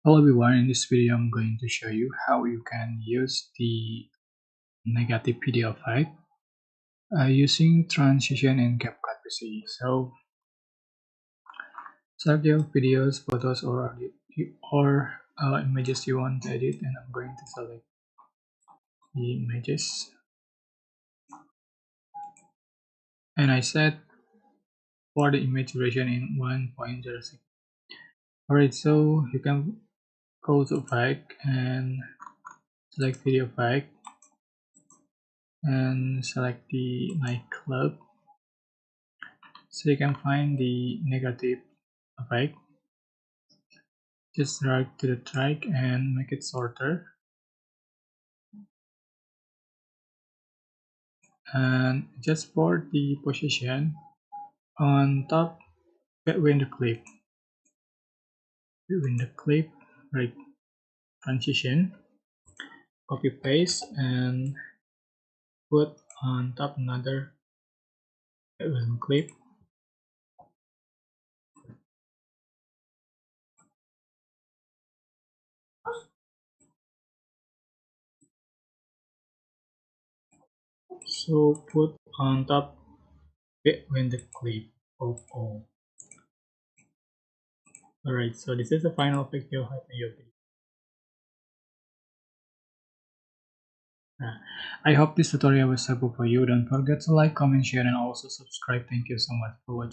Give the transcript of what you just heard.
Hello everyone, in this video I'm going to show you how you can use the negative video effect using transition in CapCut PC. So select your videos, photos or images you want to edit, and I'm going to select the images, and I set for the image duration in 1.06. Alright, so you can go to effect and select video effect and select the nightclub, so you can find the negative effect. Just drag to the track and make it shorter, and just for the position on top between the clip, right, transition, copy paste and put on top another clip. So put on top between the clip of all. Alright, so this is the final picture you have in your video. I hope this tutorial was helpful for you. Don't forget to like, comment, share, and also subscribe. Thank you so much for watching.